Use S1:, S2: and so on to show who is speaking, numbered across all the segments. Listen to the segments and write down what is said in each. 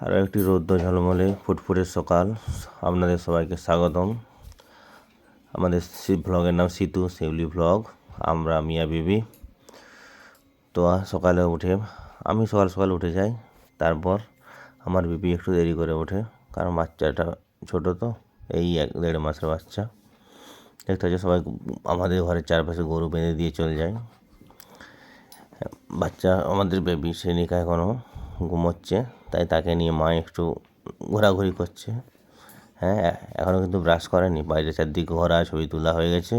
S1: আরও একটি রৌদ্র ঝলমলে ফুটফুটে সকাল, আপনাদের সবাইকে স্বাগতম। আমাদের ব্লগের নাম সিতু শিউলি ব্লগ। আমরা মিয়া বিবি। তো সকালে উঠে আমি সকাল সকাল উঠে যাই, তারপর আমার বিবি একটু দেরি করে ওঠে, কারণ বাচ্চাটা ছোটো, তো এই 1-1.5 মাসের বাচ্চা। দেখতে হচ্ছে সবাই আমাদের ঘরের চারপাশে গরু বেঁধে দিয়ে চলে যায়। বাচ্চা আমাদের বেবি শ্রেণিকা এখনও ঘুমোচ্ছে, তাই তাকে নিয়ে মা একটু ঘোরাঘুরি করছে। হ্যাঁ, এখনও কিন্তু ব্রাশ করেনি, বাইরে চারদিকে ঘোরা, ছবি তোলা হয়ে গেছে,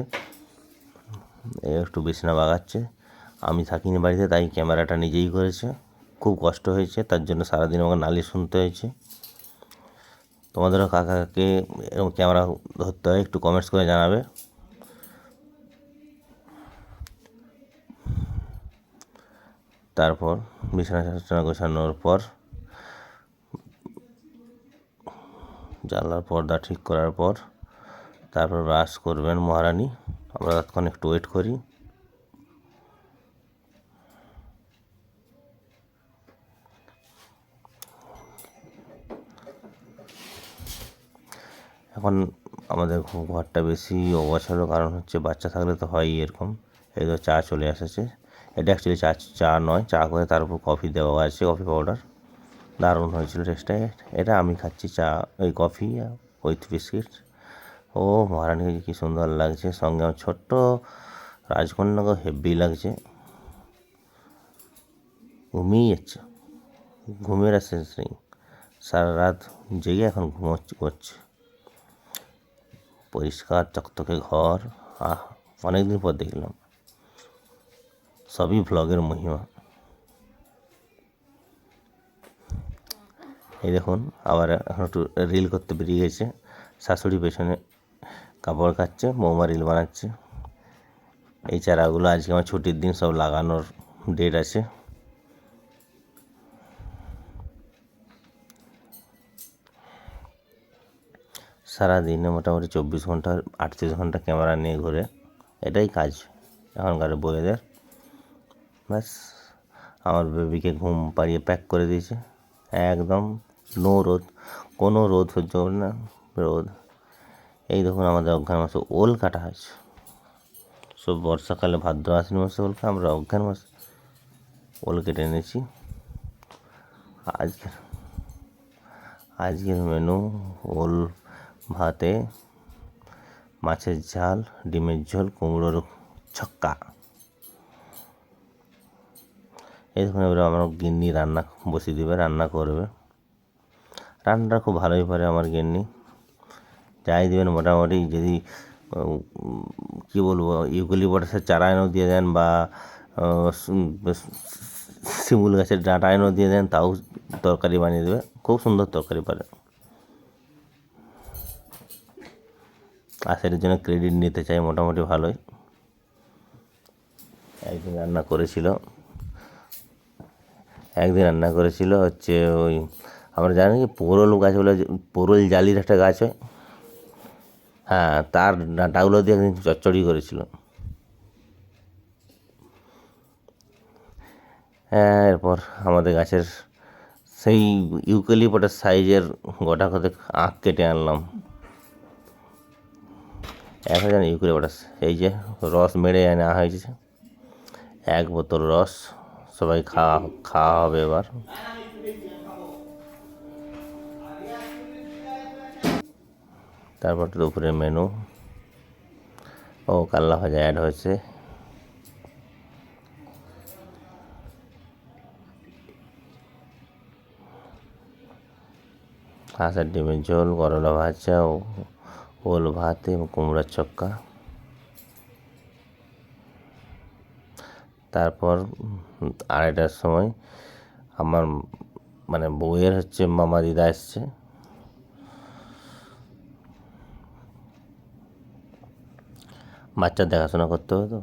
S1: একটু বিছানা বাগাচ্ছে। আমি থাকিনি বাড়িতে, তাই ক্যামেরাটা নিজেই করেছে। খুব কষ্ট হয়েছে, তার জন্য সারাদিন আমাকে নালিশ শুনতে হয়েছে। তোমাদেরও কাকাকে এরকম ক্যামেরা ধরতে হয়, একটু কমেন্টস করে জানাবে। তারপর বিছানা গোছানোর পর, জানলার পর্দা ঠিক করার পর, তারপর ব্রাশ করবেন মহারানী। আমরা ততক্ষণ একটু ওয়েট করি। এখন আমাদের ঘরটা বেশি অগোছালো, কারণ হচ্ছে বাচ্চা থাকলে তো হয়ই এরকম। এই তো চা চলে এসেছে। এটা অ্যাকচুয়ালি চা নয়, চা করে তার উপর কফি দেওয়া আছে, কফি পাউডার। দারুণ হয়েছিল টেস্টটা। এটা আমি খাচ্ছি চা, ওই কফি উইথ বিস্কিট। ও মহারানীকে কী সুন্দর লাগছে, সঙ্গে আমার ছোট্ট রাজকন্যাকে হেভি লাগছে। ঘুমিয়ে যাচ্ছে, ঘুমের আর শেষ নেই। সারা রাত জেগে এখন করছে। পরিষ্কার চকচকে ঘর, অনেকদিন পর দেখলাম। সবই ভ্লগের মহিমা। এই দেখুন, আবার এখন একটু রিল করতে বেরিয়ে গেছে। শাশুড়ি পেছনে কাপড় কাচ্ছে, বৌমা রিল বানাচ্ছে। এই চারাগুলো আজকে আমার ছুটির দিন, সব লাগানোর ডেট আছে। সারাদিনে মোটামুটি 24 ঘন্টা 38 ঘন্টা ক্যামেরা নিয়ে ঘুরে, এটাই কাজ এখনকার বউয়েদের। ব্যাস, আমার বেবিকে ঘুম পাড়িয়ে প্যাক করে দিয়েছে। একদম নো রোদ, কোনো রোদ সহ্য করে না, রোদ। এই দেখুন, আমাদের অজ্ঞান মাসে ওল কাটা হয়েছে। সব বর্ষাকালে ভাদ্র আশ্বিন মাসে ওল খায়, আমরা অজ্ঞান মাসে ওল কেটে এনেছি। আজকের মেনু ওল ভাতে, মাছের ঝাল, ডিমের ঝোল, কুমড়োর ছক্কা। এই দেখুন, এবারে আমার গিন্নি রান্না বসিয়ে দেবে, রান্না করবে। রান্নাটা খুব ভালোই পারে আমার গিন্নি। যাই দেবেন মোটামুটি, যদি কী বলবো, ইউক্যালিপটাসের চারা এনে দিয়ে দেন, বা শিমুল গাছের ডাঁটা এনে দিয়ে দেন, তাও তরকারি বানিয়ে দেবে। খুব সুন্দর তরকারি পারে, আর সেটার জন্য ক্রেডিট নিতে চাই। মোটামুটি ভালোই। একদিন রান্না করেছিল হচ্ছে ওই, আমরা জানি কি পোরল গাছগুলো, পোরল জালির একটা গাছ হয়, হ্যাঁ, তার ডাঁটাগুলো দিয়ে একদিন চচ্চড়ি করেছিল। হ্যাঁ, এরপর আমাদের গাছের সেই ইউক্যালিপটাস সাইজের গোটা কত আখ কেটে আনলাম। এখন জানি ইউক্যালিপটাস, এই যে রস মেরে আনা হয়েছে, 1 বোতল রস। সবাই খাওয়া হবে এবার। তারপর দুপুরের মেনু, কাল্লা ভাজা অ্যাড হয়েছে। হাঁসের ডিমের ঝোল, করলা ভাজা, ওল ভাত এবং কুমড়ার ছক্কা। তারপর 2:30টার সময় আমার বউয়ের হচ্ছে মামা দিদা এসছে। বাচ্চার দেখাশোনা করতে হবে তো,